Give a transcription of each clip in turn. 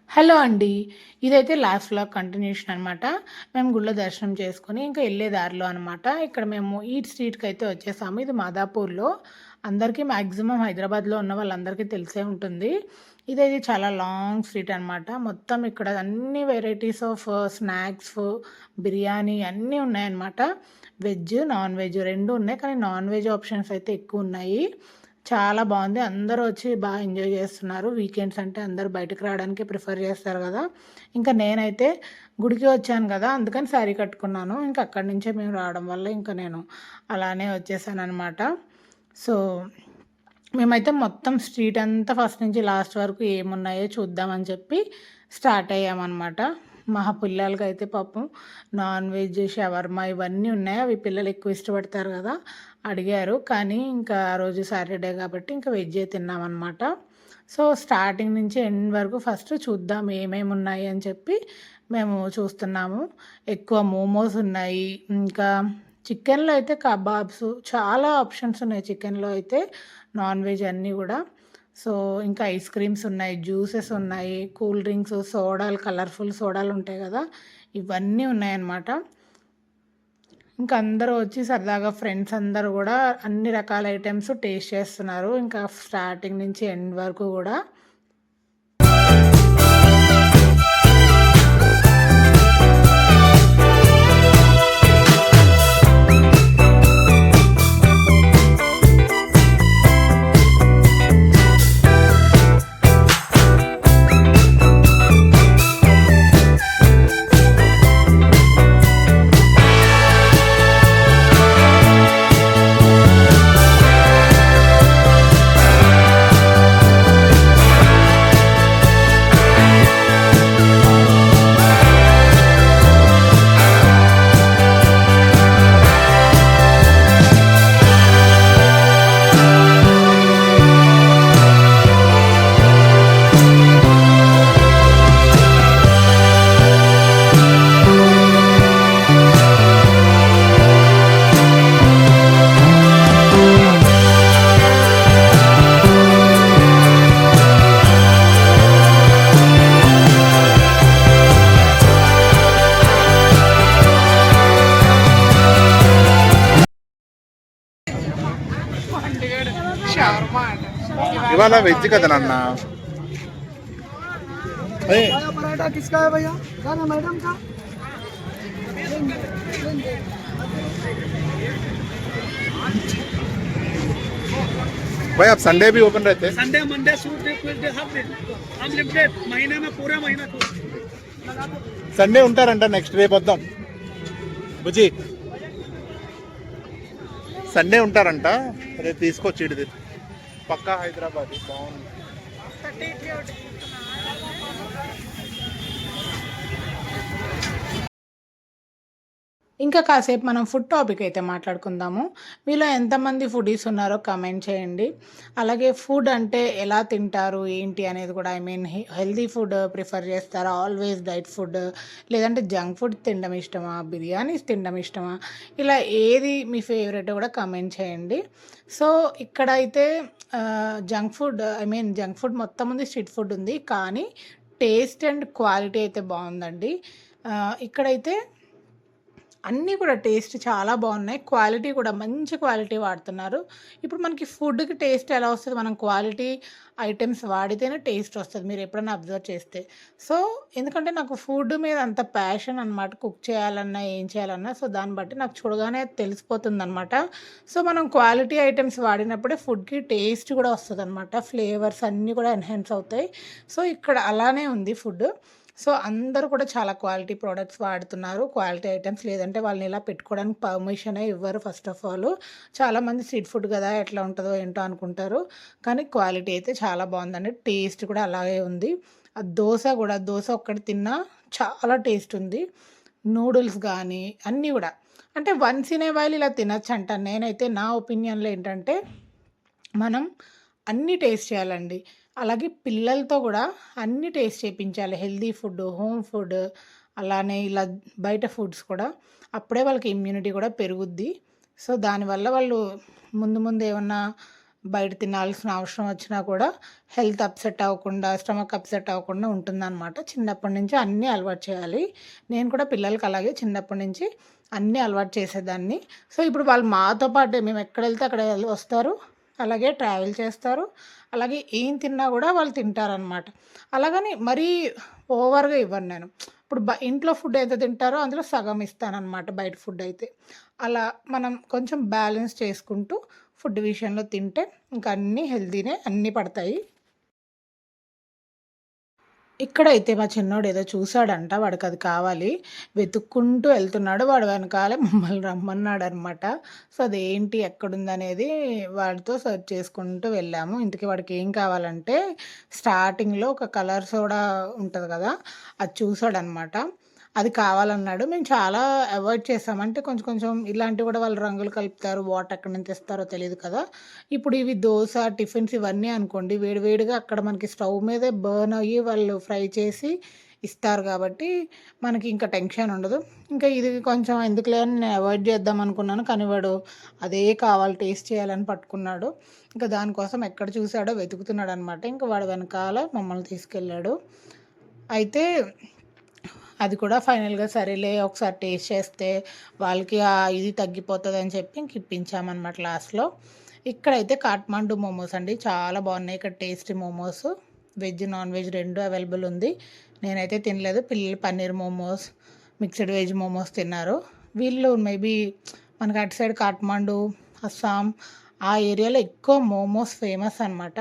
Hello అండి. ఇదైతే last vlog continuation అనమాట. మేము గుడిలో దర్శనం చేసుకొని ఇంకా ఎళ్ళే దారిలో అనమాట. ఇక్కడ మేము ఈట్ స్ట్రీట్‌కైతే వచ్చేసాము. ఇది మాదాపూర్‌లో. అందరికీ మాక్సిమం హైదరాబాద్‌లో ఉన్న వాళ్ళందరికీ తెలిసే ఉంటుంది. ఇదైతే చాలా లాంగ్ స్ట్రీట్ అనమాట. మొత్తం ఇక్కడ అన్ని వెరైటీస్ ఆఫ్ స్నాక్స్, బిర్యానీ అన్నీ ఉన్నాయన్నమాట. వెజ్, నాన్ వెజ్ 2 ఉన్నాయి. కానీ నాన్ వెజ్ ఆప్షన్స్ అయితే ఎక్కువున్నాయి. చాలా బావుంది. అందరూ వచ్చి ఎంజాయ్ చేస్తున్నారు. వీకెండ్స్ అంటే అందరూ బయటకి రావడానికే ప్రిఫర్ చేస్తారు గదా! ఇంకా నేనైతే గుడికి వచ్చాను గదా! అందుకని శారీ కట్టుకున్నాను. ఇంక అక్కడి నుంచే మేము రావడం వల్ల ఇంక నేను అలానే వచ్చేసాననమాట. సో, మేమైతే మొత్తం స్ట్రీట్ అంతా ఫస్ట్ నుంచి లాస్ట్ వరకు ఏమున్నాయో చూద్దామని చెప్పి స్టార్ట్ అయ్యామనమాట. మా పిల్లలకైతే పాపం నాన్ వెజ్, షవర్మా ఇవన్నీ ఉన్నాయి. అవి పిల్లలు ఎక్కువ ఇష్టపడతారు గదా! అడిగారు. కానీ ఇంకా ఆ రోజు సాటర్‌డే కాబట్టి ఇంకా వెజ్జే తిన్నామనమాట. సో, స్టార్టింగ్ నుంచి ఎండ్ వరకు ఫస్ట్ చూద్దాం ఏమేమి ఉన్నాయి అని చెప్పి మేము చూస్తున్నాము. ఎక్కువ మోమోస్ ఉన్నాయి. ఇంకా చికెన్‌లో అయితే కబాబ్స్ చాలా ఆప్షన్స్ ఉన్నాయి చికెన్‌లో అయితే. నాన్ వెజ్ అన్నీ గూడా. సో, ఇంకా ఐస్ క్రీమ్స్ ఉన్నాయి, జ్యూసెస్ ఉన్నాయి, కూల్ డ్రింక్స్, సోడాలు కలర్‌ఫుల్ సోడాలుంటాయి గదా! ఇవన్నీ ఉన్నాయన్నమాట. ఇంకా అందరూ వచ్చి సరదాగా ఫ్రెండ్స్ అందరూ గూడా అన్ని రకాల ఐటెమ్స్ టేస్ట్ చేస్తున్నారు. ఇంకా స్టార్టింగ్ నుంచి ఎండ్ వరకు గూడా. ఇవాళ వెజ్ కదా నాన్న. पराठा किसका है भैया? खाना मैडम का। भाई आप संडे भी ओपन रहते हैं? संडे मंडे ट्यूसडे हर दिन अनलिमिटेड महीने में पूरे महीना को సండే ఉంటారంట. నెక్స్ట్ రేపు వద్దాం బుజ్జి. సండే ఉంటారంట. రేపు తీసుకొచ్చి ఇడిది పక్కా హైదరాబాద్ బాగుంది. ఇంకా కాసేపు మనం ఫుడ్ టాపిక్ అయితే మాట్లాడుకుందాము. మీలో ఎంతమంది ఫుడీస్ ఉన్నారో కామెంట్ చేయండి. అలాగే ఫుడ్ అంటే ఎలా తింటారు, ఏంటి అనేది కూడా హెల్తీ ఫుడ్ ప్రిఫర్ చేస్తారా? ఆల్వేస్ డైట్ ఫుడ్, లేదంటే జంక్ ఫుడ్ తినడం ఇష్టమా? బిర్యానీస్ తినడం ఇష్టమా? ఇలా ఏది మీ ఫేవరెట్ కూడా కామెంట్ చేయండి. సో, ఇక్కడైతే జంక్ ఫుడ్ మొత్తం ఉంది, స్ట్రీట్ ఫుడ్ ఉంది. కానీ టేస్ట్ అండ్ క్వాలిటీ అయితే బాగుందండి. ఇక్కడైతే అన్నీ కూడా టేస్ట్ చాలా బాగున్నాయి. క్వాలిటీ కూడా మంచి క్వాలిటీ వాడుతున్నారు. ఇప్పుడు మనకి ఫుడ్‌కి టేస్ట్ ఎలా వస్తది? మనం క్వాలిటీ ఐటెమ్స్ వాడితేనే టేస్ట్ వస్తది. మీరు ఎప్పుడైనా అబ్జర్వ్ చేస్తే. సో, ఎందుకంటే నాకు ఫుడ్ మీద అంత ప్యాషన్ అనమాట. కుక్ చేయాలన్నా, ఏం చేయాలన్నా. సో, దాన్ని బట్టి నాకు చూడగానే తెలిసిపోతుందనమాట. సో, మనం క్వాలిటీ ఐటెమ్స్ వాడినప్పుడే ఫుడ్‌కి టేస్ట్ కూడా వస్తదనమాట. ఫ్లేవర్స్ అన్నీ కూడా ఎన్హాన్స్ అవుతాయి. సో, ఇక్కడ అలానే ఉంది ఫుడ్. సో, అందరూ కూడా చాలా క్వాలిటీ ప్రొడక్ట్స్ వాడుతున్నారు. క్వాలిటీ ఐటెమ్స్ లేదంటే వాళ్ళని ఇలా పెట్టుకోవడానికి పర్మిషనే ఇవ్వరు ఫస్ట్ ఆఫ్ ఆల్. చాలామంది స్ట్రీట్ ఫుడ్ గదా! ఎట్లా ఉంటదో ఏంటో అనుకుంటారు. కానీ క్వాలిటీ అయితే చాలా బావుందండి. టేస్ట్ కూడా అలాగే ఉంది. ఆ దోస ఒక్కటి తిన్నా చాలా టేస్ట్ ఉంది. నూడిల్స్ గానీ అన్నీ గూడా. అంటే వన్స్ ఇన్ ఏ వైల్ ఇలా తినొచ్చంటాను. నేనైతే నా ఒపీనియన్‌లో ఏంటంటే మనం అన్నీ టేస్ట్ చేయాలండి. అలాగే పిల్లలతో గూడా అన్నీ టేస్ట్ చేపించాలి. హెల్తీ ఫుడ్, హోమ్ ఫుడ్ అలానే ఇలా బయట ఫుడ్స్ కూడా. అప్పుడే వాళ్ళకి ఇమ్యూనిటీ కూడా పెరుగుద్ది. సో, దానివల్ల వాళ్ళు ముందు ముందు ఏమన్నా బయట తినాల్సిన అవసరం వచ్చినా కూడా హెల్త్ అప్సెట్ అవ్వకుండా, స్టమక్ అప్సెట్ అవ్వకుండా ఉంటుందనమాట. చిన్నప్పటి నుంచి అన్నీ అలవాటు చేయాలి. నేను కూడా పిల్లలకి అలాగే చిన్నప్పటి నుంచి అన్నీ అలవాటు చేసేదాన్ని. సో, ఇప్పుడు వాళ్ళు మాతో పాటే మేము ఎక్కడెళ్తే అక్కడ వస్తారు. అలాగే ట్రావెల్ చేస్తారు. అలాగే ఏం తిన్నా గూడా వాళ్ళు తింటారనమాట. అలాగని మరీ ఓవర్‌గా ఇవ్వను నేను. ఇప్పుడు ఇంట్లో ఫుడ్ ఎంత తింటారో అందులో సగం ఇస్తాననమాట బయట ఫుడ్ అయితే. అలా మనం కొంచెం బ్యాలెన్స్ చేసుకుంటూ ఫుడ్ విషయంలో తింటే ఇంక అన్నీ హెల్తీనే అన్నీ పడతాయి. ఇక్కడైతే మా చిన్నోడు ఏదో చూసాడంట. వాడికది కావాలి. వెతుక్కుంటూ ఎళ్తున్నాడు. వాడు వెనకాలే మమ్మల్ని రమ్మన్నాడనమాట. సో, అదేంటి ఎక్కడుందనేది వాడితో సెర్చ్ చేసుకుంటూ వెళ్ళాము. ఇంతకీ వాడికేం కావాలంటే స్టార్టింగ్‌లో ఒక కలర్ సోడా ఉంటది గదా! అది చూసాడనమాట. అది కావాలన్నాడు. మేము చాలా అవాయిడ్ చేసాం. అంటే కొంచెం కొంచెం ఇలాంటివి గూడా వాళ్ళు రంగులు కలుపుతారు. వాటర్ ఎక్కడి నుంచి తెస్తారో తెలీదు కదా! ఇప్పుడు ఇవి దోస, టిఫిన్స్ ఇవన్నీ అనుకోండి వేడి వేడిగా అక్కడ మనకి స్టవ్ మీదే బర్న్ అయ్యి వాళ్ళు ఫ్రై చేసి ఇస్తారు గాబట్టి, మనకి ఇంకా టెన్షన్ ఉండదు. ఇంకా ఇది కొంచెం ఎందుకులే అని నేను అవాయిడ్ చేద్దాం అనుకున్నాను. కానీ వాడు అదే కావాలి టేస్ట్ చేయాలని పట్టుకున్నాడు. ఇంకా దానికోసం ఎక్కడ చూసాడో వెతుకుతున్నాడనమాట. ఇంక వాడు వెనకాల మమ్మల్ని తీసుకెళ్ళాడు. అయితే అది కూడా ఫైనల్‌గా సరేలే ఒకసారి టేస్ట్ చేస్తే వాళ్ళకి ఇది తగ్గిపోతదని చెప్పి ఇంక ఇప్పించామనమాట లాస్ట్‌లో. ఇక్కడైతే కాట్మాండు మోమోస్ అండి. చాలా బాగున్నాయి. ఇక్కడ tasty momos. Veg, non veg 2 available ఉంది. నేనైతే తినలేదు. పిల్లలు పన్నీర్ మోమోస్, మిక్స్డ్ వెజ్ మోమోస్ తిన్నారు. వీళ్ళు మేబీ మనకి అటు సైడ్ కాట్మాండు, అస్సాం ఆ ఏరియాలో ఎక్కువ మోమోస్ ఫేమస్ అనమాట.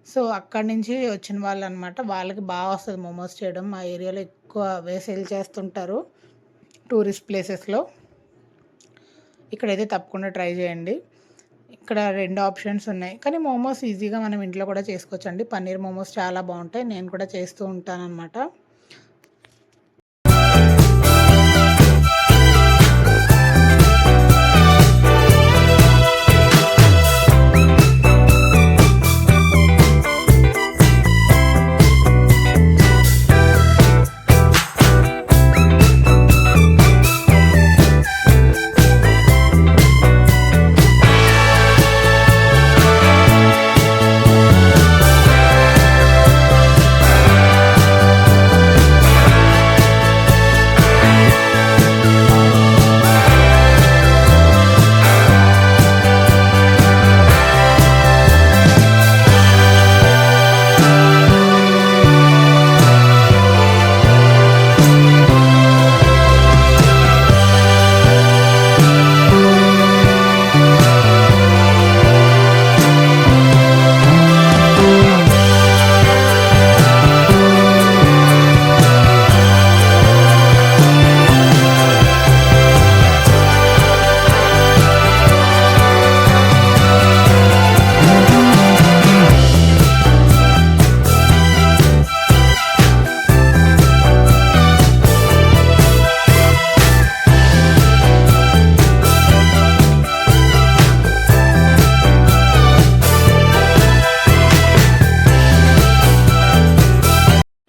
సో, అక్కడి నుంచి వచ్చిన వాళ్ళనమాట. వాళ్ళకి వస్తది మోమోస్ చేయడం. మా ఏరియాలో ఎక్కువ అవే సేల్ చేస్తుంటారు టూరిస్ట్ ప్లేసెస్‌లో. ఇక్కడైతే తప్పకుండా ట్రై చేయండి. ఇక్కడ 2 ఆప్షన్స్ ఉన్నాయి. కానీ మోమోస్ ఈజీగా మనం ఇంట్లో కూడా చేసుకోవచ్చండి. పన్నీర్ మోమోస్ చాలా బావుంటాయి. నేను కూడా చేస్తూ ఉంటాననమాట.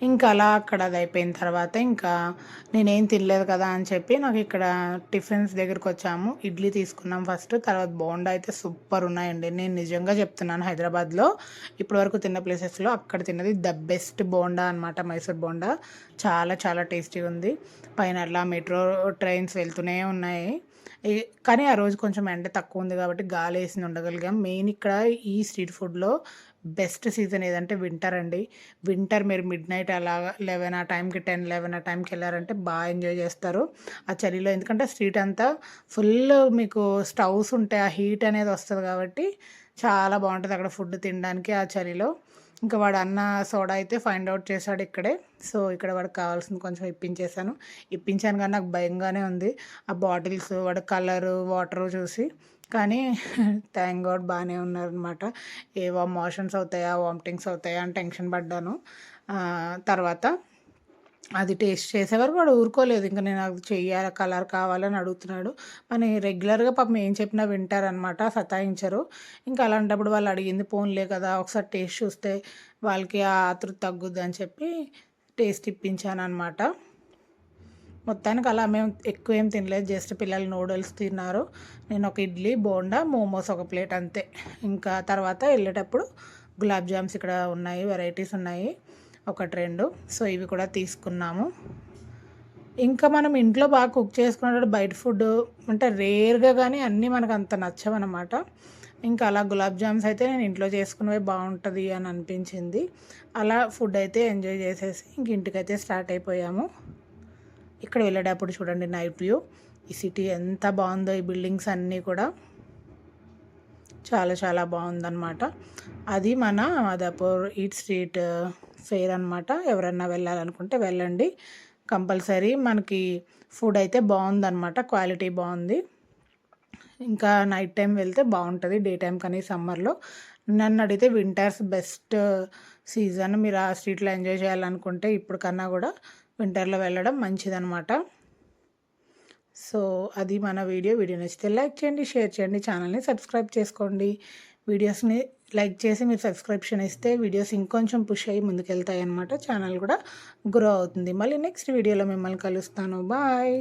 ఇంకా అలా అక్కడ అది అయిపోయిన తర్వాత ఇంకా నేనేం తినలేదు కదా అని చెప్పి నాకు ఇక్కడ టిఫిన్స్ దగ్గరకొచ్చాము. ఇడ్లీ తీసుకున్నాం ఫస్ట్. తర్వాత బోండా అయితే సూపర్ ఉన్నాయండి. నేను నిజంగా చెప్తున్నాను హైదరాబాద్‌లో ఇప్పటివరకు తిన్న ప్లేసెస్‌లో అక్కడ తిన్నది ద బెస్ట్ బోండా అనమాట. మైసూర్ బోండా. చాలా చాలా టేస్టీగా ఉంది. పైన అట్లా మెట్రో ట్రైన్స్ వెళ్తూనే ఉన్నాయి. ఈ కానీ ఆ రోజు కొంచెం ఎండ తక్కువ ఉంది కాబట్టి గాలేసింది ఉండగలిగాం. మెయిన్ ఇక్కడ ఈ స్ట్రీట్ ఫుడ్‌లో బెస్ట్ సీజన్ ఏదంటే వింటర్ అండి. వింటర్ మీరు మిడ్‌నైట్ అలాగా 11 ఆ టైంకి 10, 11 ఆ టైంకి ఎళ్లారంటే ఎంజాయ్ చేస్తారు. ఆ చలిలో ఎందుకంటే స్ట్రీట్ అంతా ఫుల్ మీకు స్టవ్స్ ఉంటాయి. ఆ హీట్ అనేది వస్తది కాబట్టి చాలా బావుంటది అక్కడ ఫుడ్ తినడానికి ఆ చలిలో. ఇంకా వాడు అన్న సోడా అయితే ఫైండ్ ఔట్ చేశాడు ఇక్కడే. సో, ఇక్కడ వాడికి కావాల్సింది కొంచెం ఇప్పించేసాను. ఇప్పించాను గానీ నాకు భయంగానే ఉంది. ఆ బాటిల్స్ వాడి కలరు, వాటరు చూసి. కానీ థాంక్ గాడ్ బానే ఉన్నారనమాట. ఏవో మోషన్స్ అవుతాయా, వామిటింగ్స్ అవుతాయా అని టెన్షన్ పడ్డాను. తర్వాత అది టేస్ట్ చేసేవరకు వాడు ఊరుకోలేదు. ఇంక నేను అది చెయ్యాలి, కలర్ కావాలని అడుగుతున్నాడు. మరి రెగ్యులర్‌గా పాపం ఏం చెప్పినా వింటారనమాట. సతాయించరు. ఇంకా అలాంటప్పుడు వాళ్ళు అడిగింది పోనీలే కదా! ఒకసారి టేస్ట్ చూస్తే వాళ్ళకి ఆ ఆతృత తగ్గుద్దని చెప్పి టేస్ట్ ఇప్పించాననమాట. మొత్తానికి అలా మేము ఎక్కువ ఏం తినలేదు, జస్ట్ పిల్లలు నూడిల్స్ తిన్నారు, నేను ఒక ఇడ్లీ బోండా మోమోస్ ఒక ప్లేట్ అంతే. ఇంకా తర్వాత వెళ్ళేటప్పుడు గులాబ్ జామ్స్ ఇక్కడ ఉన్నాయి, వెరైటీస్ ఉన్నాయి ఒకటి రెండు, సో ఇవి కూడా తీసుకున్నాము. ఇంకా మనం ఇంట్లో బాగా కుక్ చేసుకున్నప్పుడు బయట ఫుడ్ అంటే రేర్గా కానీ అన్నీ మనకు అంత నచ్చవన్నమాట. ఇంకా అలా గులాబ్ జామ్స్ అయితే నేను ఇంట్లో చేసుకున్నవి బాగుంటుంది అని అనిపించింది. అలా ఫుడ్ అయితే ఎంజాయ్ చేసేసి ఇంక ఇంటికైతే స్టార్ట్ అయిపోయాము. ఇక్కడ వెళ్ళేటప్పుడు చూడండి నైట్ వ్యూ, ఈ సిటీ ఎంత బాగుందో, ఈ బిల్డింగ్స్ అన్నీ కూడా చాలా చాలా బాగుందన్నమాట. అది మన మాదాపూర్ ఈట్ స్ట్రీట్ ఫెయిర్ అనమాట. ఎవరన్నా వెళ్ళాలనుకుంటే వెళ్ళండి, కంపల్సరీ మనకి ఫుడ్ అయితే బాగుందన్నమాట, క్వాలిటీ బాగుంది. ఇంకా నైట్ టైం వెళ్తే బాగుంటుంది, డే టైం కానీ సమ్మర్లో. నన్ను అడిగితే వింటర్స్ బెస్ట్ సీజన్, మీరు ఆ స్ట్రీట్లో ఎంజాయ్ చేయాలనుకుంటే ఇప్పుడు కన్నా కూడా వింటర్లో వెళ్ళడం మంచిదన్నమాట. సో అది మన వీడియో నచ్చితే లైక్ చేయండి, షేర్ చేయండి, ఛానల్ని సబ్స్క్రైబ్ చేసుకోండి. వీడియోస్ని లైక్ చేసి మీరు సబ్స్క్రిప్షన్ ఇస్తే వీడియోస్ ఇంకొంచెం పుష్ అయ్యి ముందుకెళ్తాయి అన్నమాట, ఛానల్ కూడా గ్రో అవుతుంది. మళ్ళీ నెక్స్ట్ వీడియోలో మిమ్మల్ని కలుస్తాను. బాయ్.